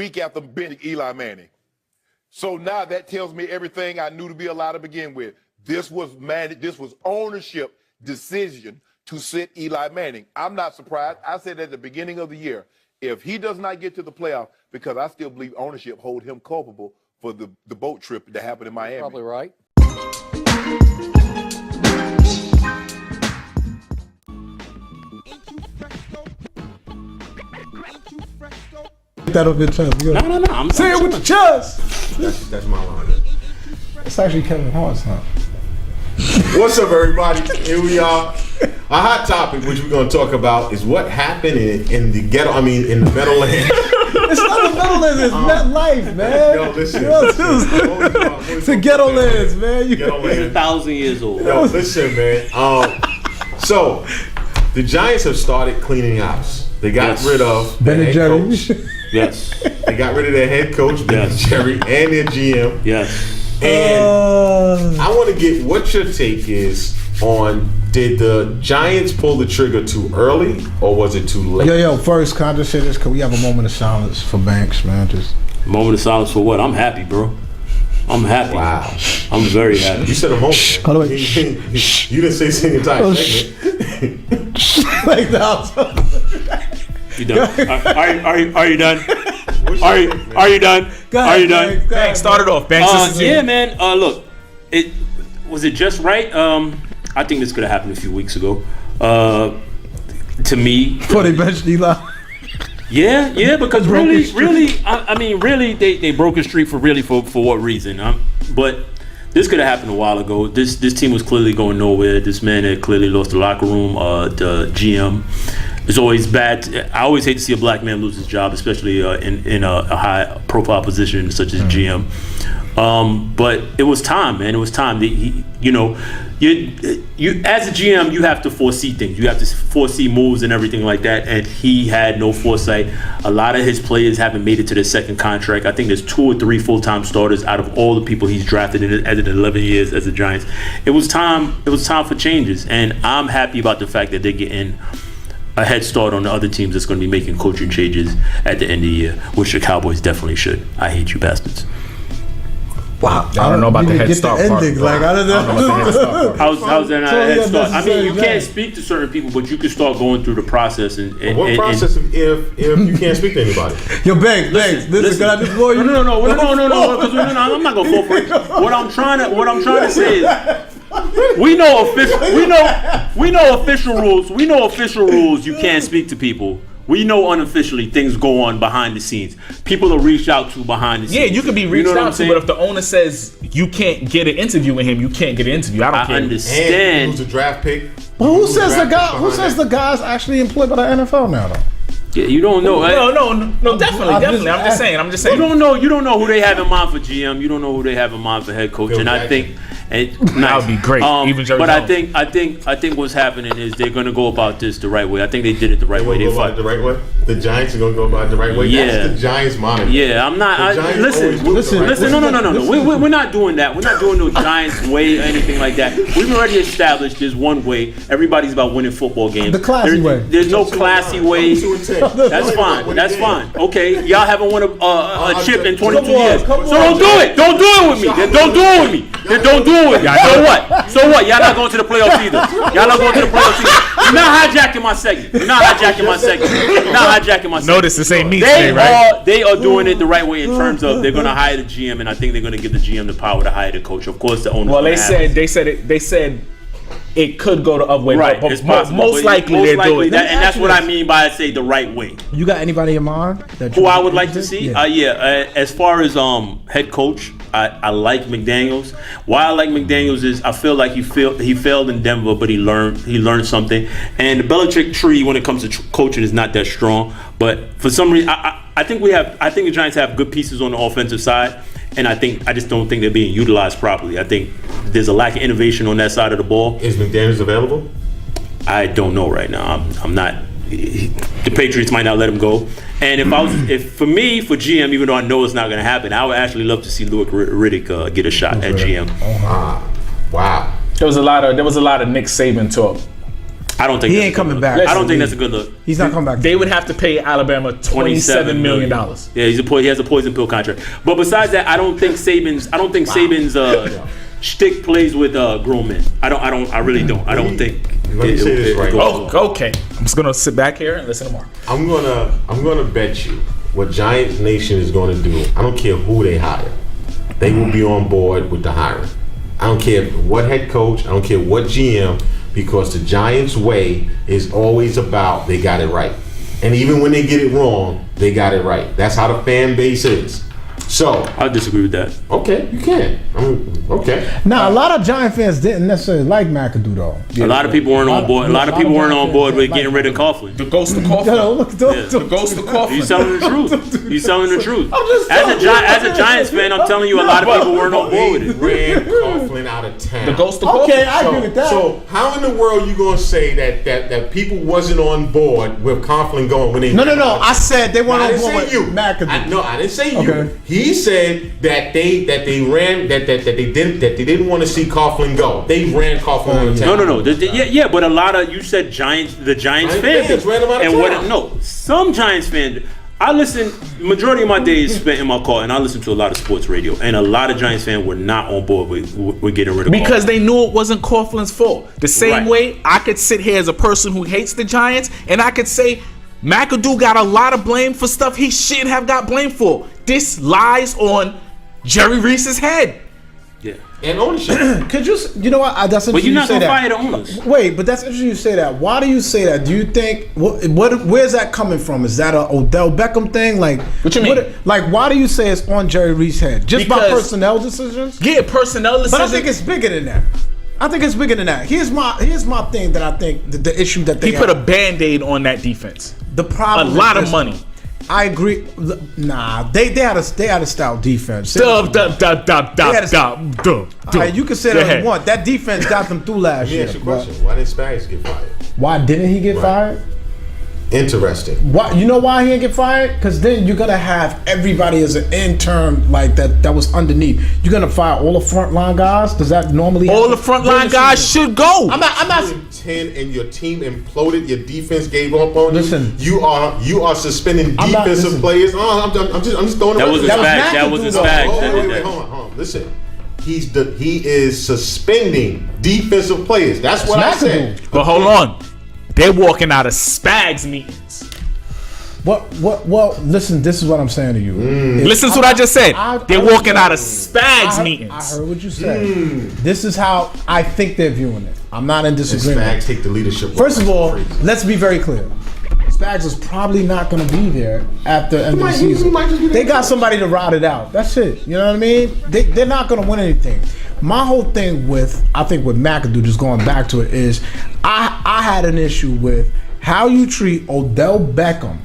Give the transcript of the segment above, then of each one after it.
week after benching Eli Manning. So now that tells me everything I knew to be a lie to begin with. This was ownership decision to sit Eli Manning. I'm not surprised. I said at the beginning of the year, if he does not get to the playoff, because I still believe ownership hold him culpable for the boat trip that happened in Miami. Probably right. Get that off your chest. No. I'm say it with the chest. That's my line. It's actually Kevin Hart's huh? What's up, everybody? Here we are. A hot topic, which we're going to talk about, is what happened in the ghetto. I mean, in the Meadowlands. It's not the Meadowlands. It's MetLife, man. Yo, listen. It's the Ghettolands, man. Ghettolands. 1,000 years old. Yo, listen, man. So, the Giants have started cleaning house. They got rid of Ben and Jerry. Yes. They got rid of their head coach, Ben and Jerry, and their GM. Yes. And I want to get what your take is on, did the Giants pull the trigger too early or was it too late? Yo, first, can I just say this? Can we have a moment of silence for Banks, man? Just moment of silence for what? I'm happy, bro. I'm happy. Wow. I'm very happy. You said a moment. Hold on. You didn't say sing the entire segment. like that. You done? Are you done? Are you done? Are you done? Banks, start it off. Banks, yeah, man. Look, was it just right? I think this could have happened a few weeks ago. To me, before they benched Eli. Yeah, because really, they broke a streak for what reason? But this could have happened a while ago. This team was clearly going nowhere. This man had clearly lost the locker room. The GM. It's always bad. I always hate to see a black man lose his job, especially in a high-profile position such as GM. But it was time, man. It was time. You as a GM, you have to foresee things. You have to foresee moves and everything like that. And he had no foresight. A lot of his players haven't made it to their second contract. I think there's 2 or 3 full-time starters out of all the people he's drafted in 11 years as the Giants. It was time. It was time for changes, and I'm happy about the fact that they're getting a head start on the other teams that's going to be making coaching changes at the end of the year, which the Cowboys definitely should. I hate you bastards. Wow, I don't know about the head start part. Like, I don't know about the head start part. How's that not a head start? I mean, you can't speak to certain people, but you can start going through the process. What process if you can't speak to anybody? Yo, Banks, listen, can I just blow you? No, I'm not gonna fall for it. What I'm trying to say is, we know official rules. We know official rules. You can't speak to people. We know unofficially things go on behind the scenes. People are reached out to behind the scenes. Yeah, you can be reached out to, but if the owner says you can't get an interview with him, you can't get an interview. I don't care. Understand. And who's a draft pick? But who says the guy's actually employed by the NFL now, though? Yeah, you don't know. No, definitely. I'm just saying. You don't know who they have in mind for GM. You don't know who they have in mind for head coach. And I think that would be great. Even Jerry but Jones. I think what's happening is they're going to go about this the right way. I think they did it the right way. Go about it the right way. The Giants are going to go about it the right way. Yeah. That's the Giants monitor. Yeah, I'm not. Listen. No. We're not doing that. We're not doing the Giants way or anything like that. We've already established there's one way. Everybody's about winning football games. The classy way. There's no classy way. That's fine. That's fine. Okay, y'all haven't won a chip in 22 years. So don't do it. Don't do it with me. Then don't do it with me. Then don't do it with me. So what? Y'all not going to the playoffs either. Y'all not going to the playoffs either. You're not hijacking my segment. Notice this ain't me today, right? They are doing it the right way in terms of they're going to hire the GM, and I think they're going to give the GM the power to hire the coach. Of course, the owner. Well, they said it could go the other way, right? But it's possible. Most likely they're doing it. And that's what I mean by I say the right way. You got anybody in mind? Who I would like to see? As far as head coach, I like McDaniels. Why I like McDaniels is I feel like he failed in Denver, but he learned something. And the Belichick tree when it comes to coaching is not that strong. But for some reason, I think the Giants have good pieces on the offensive side. And I just don't think they're being utilized properly. I think there's a lack of innovation on that side of the ball. Is McDaniels available? I don't know right now. I'm not. The Patriots might not let him go. And if for GM, even though I know it's not going to happen, I would actually love to see Louis Riddick get a shot at GM. Wow. There was a lot of Nick Saban talk I don't think He that's ain't a good coming look. back. I don't think that's a good look. He's not coming back. They would have to pay Alabama $27 million. Yeah, he has a poison pill contract. But besides that, I don't think Saban's shtick plays with grown men. I really don't. I don't think. Let me say this right now. Oh, okay. I'm just gonna sit back here and listen to Mark. I'm gonna bet you what Giants Nation is gonna do. I don't care who they hire. They will be on board with the hiring. I don't care what head coach. I don't care what GM, because the Giants' way is always about they got it right. And even when they get it wrong, they got it right. That's how the fan base is. So I disagree with that. Okay, you can. Okay. Now, a lot of Giant fans didn't necessarily like McAdoo, though. A lot of people weren't on board. A lot of people weren't on board with getting rid of Coughlin. The ghost of Coughlin. The ghost of Coughlin. He's telling the truth. He's telling the truth. As a Giants fan, I'm telling you, a lot of people weren't on board with it. Ran Coughlin out of town. The ghost of Coughlin. Okay, I agree with that. So how in the world you gonna say that people wasn't on board with Coughlin going when they? No. I said they weren't on board with you. McAdoo. I didn't say you. Okay. He said that they didn't want to see Coughlin go. They ran Coughlin out of town. No. Yeah, but a lot of you said the Giants fans ran him out of town. Some Giants fans. I listen. Majority of my days spent in my car, and I listen to a lot of sports radio. And a lot of Giants fans were not on board with getting rid of because Coughlin. they knew it wasn't Coughlin's fault. The same Right. way I could sit here as a person who hates the Giants, and I could say McAdoo got a lot of blame for stuff he shouldn't have got blamed for. This lies on Jerry Reese's head. Yeah. And ownership. Could you know what? That's interesting. But you're not you say gonna that. fire the owners. Wait, but that's interesting you say that. Why do you say that? Do you think where's that coming from? Is that a Odell Beckham thing? Like What you mean? Why do you say it's on Jerry Reese's head? Just by Because- personnel decisions? Yeah, personnel decisions. But I think it's bigger than that. Here's my thing that I think the issue that they he put a Band-Aid on that defense. the problem a is lot of this. money. I agree. Nah, they had a stout defense. Dub. All right, you can say that if you want. That defense got them through last Let me year. ask you a but question. Why did Spags get fired? Why didn't he get Right. fired? Interesting. Why? You know why he didn't get fired? Because then you're gonna have everybody as an intern like that was underneath. You're gonna fire all the frontline guys. Does that normally? All happen? the frontline guys should go. I'm not. 10 and your team imploded. Your defense gave up on Listen. you. You are suspending I'm not- defensive listen. players. I'm just throwing it. That was a That was Spags. That was a McAdoo, though. Spags. Oh, that did wait, that. hold on. Listen, he is suspending defensive players. That's what I said. But hold on. They're walking out of Spags meetings. Well, listen. This is what I'm saying to you. Listen to what I just said. They're walking out of I Spags heard meetings. what you said. This is how I think they're viewing it. I'm not in And disagreement. Spags take the leadership. First of all, Crazy. let's be very clear. Spags is probably not going to be there after the end of the might- he season. might just be They there. got somebody to ride it out. That's it. You know what I mean? They're not going to win anything. My whole thing with McAdoo, just going back to it, is I had an issue with how you treat Odell Beckham,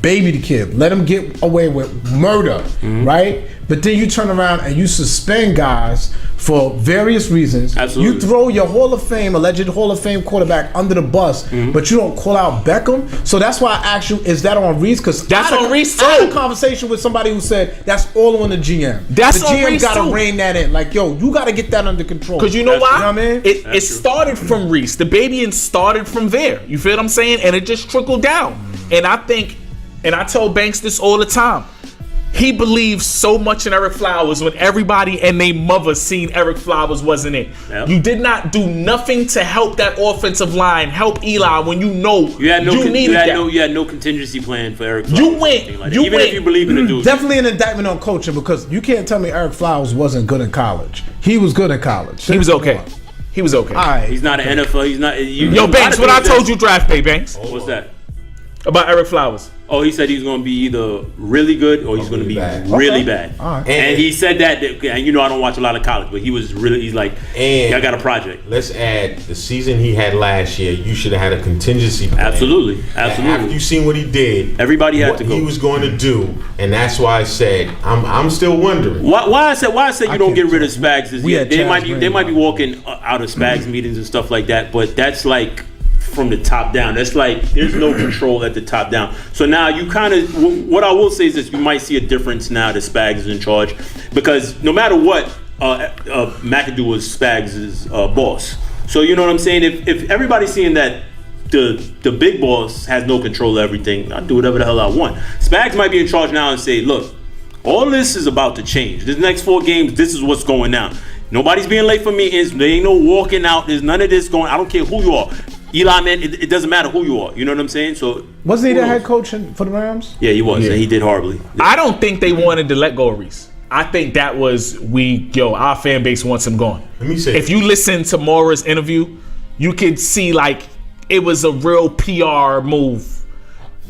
baby the kid, let him get away with murder, right? But then you turn around and you suspend guys for various reasons. Absolutely. You throw your alleged Hall of Fame quarterback under the bus, but you don't call out Beckham. So that's why I asked you, is that on Reese? Because That's on Reese, I had a too. conversation with somebody who said that's all on the GM. That's the on GM Reese, got to too. rein that in. Like, yo, you got to get that under control. Because you know why? You know what I mean? It That's true. started from Reese. The baby started from there. You feel what I'm saying? And it just trickled down. And I think, and I tell Banks this all the time, he believes so much in Eric Flowers when everybody and their mother seen Eric Flowers wasn't it. Yep. You did not do nothing to help that offensive line, help Eli when you know You had needed that. you had no contingency plan for Eric Flowers. You or went- anything like that. you Even went- if you believe in the dude. Definitely an indictment on coaching, because you can't tell me Eric Flowers wasn't good in college. He was good in college. He was okay. He was okay. All right. He's not an NFL. He's not. Yo, Banks, what I told you draft day, Banks, What's that? about Eric Flowers. Oh, he said he's going to be either really good or he's going to be bad. really Okay. bad. All right. And he said that, and you know I don't watch a lot of college, but he's like, And I got a project. Let's add the season he had last year. You should have had a contingency plan. Absolutely. After Absolutely. you seen what he did, Everybody had what to go. he was going to do, and that's why I said I'm still wondering. Why I said you don't can't get rid of tell. Spags is We had they Chaz might be Green. walking out of Spags meetings and stuff like that, but that's like from the top down. That's like there's no control at the top down. So now you kind of what I will say is this: you might see a difference now that Spags is in charge, because no matter what, McAdoo was Spags' boss. So you know what I'm saying? If everybody's seeing that the big boss has no control of everything, I'll do whatever the hell I want. Spags might be in charge now and say, look, all this is about to change. This next 4 games, this is what's going down. Nobody's being late for meetings. There ain't no walking out. There's none of this going. I don't care who you are. Eli, man, it doesn't matter who you are. You know what I'm saying? So wasn't he the head coach for the Rams? Yeah, he was, and he did horribly. I don't think they wanted to let go of Reese. I think that was our fan base wants him gone. Let me say, if you listen to Mora's interview, you could see like it was a real PR move.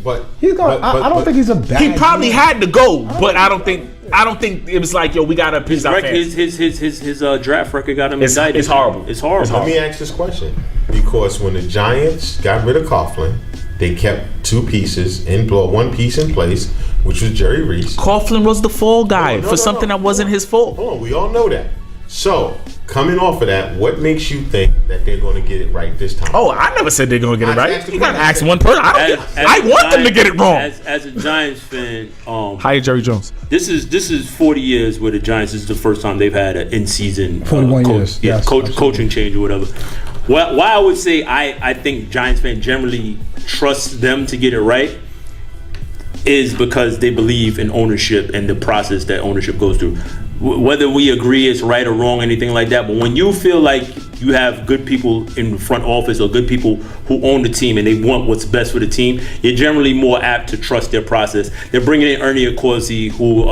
but He's going. I don't think he's a bad. He probably had to go, but I don't think it was like, yo, we gotta appease our fans. His draft record got him indicted. It's horrible. It's horrible. Let me ask this question, because when the Giants got rid of Coughlin, they kept 2 pieces one piece in place, which was Jerry Reese. Coughlin was the fall guy for something that wasn't his fault. Hold on, we all know that. So, coming off of that, what makes you think that they're going to get it right this time? Oh, I never said they're gonna get it I right. asked You gotta ask the one person. I want them to get it wrong. As a Giants fan, Hire Jerry Jones. this is 40 years where the Giants, this is the first time they've had an in-season 41 years. Yeah, Yes, coaching change or whatever. Why I would say I think Giants fans generally trust them to get it right is because they believe in ownership and the process that ownership goes through. Whether we agree it's right or wrong, anything like that, but when you feel like you have good people in the front office or good people who own the team and they want what's best for the team, you're generally more apt to trust their process. They're bringing in Ernie Accorsi, who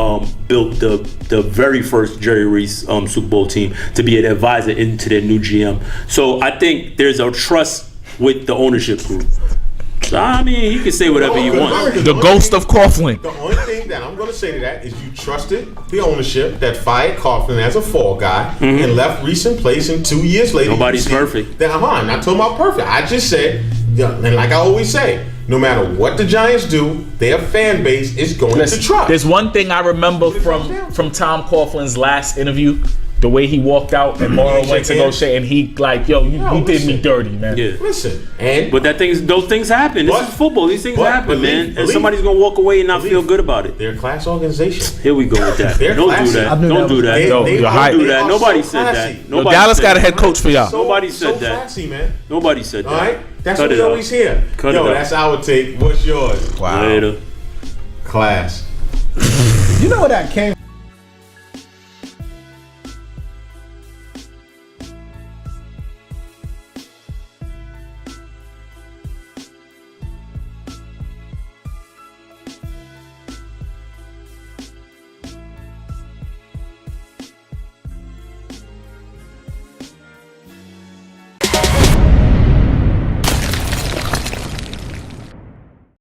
built the very first Jerry Reese Super Bowl team, to be an advisor into their new GM. So I think there's a trust with the ownership group. So, I mean, he can say whatever he wants. The ghost of Coughlin. The only thing that I'm going to say to that is you trusted the ownership that fired Coughlin as a fall guy and left Reese in place, and 2 years later... Nobody's perfect. I'm not talking about perfect. I just said, and like I always say, no matter what the Giants do, their fan base is going to trust. There's one thing I remember from Tom Coughlin's last interview. The way he walked out and Mora went to go shake, and he like, yo, you did me dirty, man. Yeah. Listen, But those things happen. This is football. These things happen, man. And somebody's gonna walk away and not feel good about it. They're a class organization. Here we go with that. They're Don't classy. do that. I knew Don't that do was- that. They- No, they- you're they hype. Do that. are Nobody so said classy. that. Nobody Dallas said got a that. head coach for y'all. Nobody said so that. Classy, man. Nobody said that. All right, that's Cut what it we out. always hear. Cut it out. That's our take. What's yours? Wow. Later. Class. You know where that came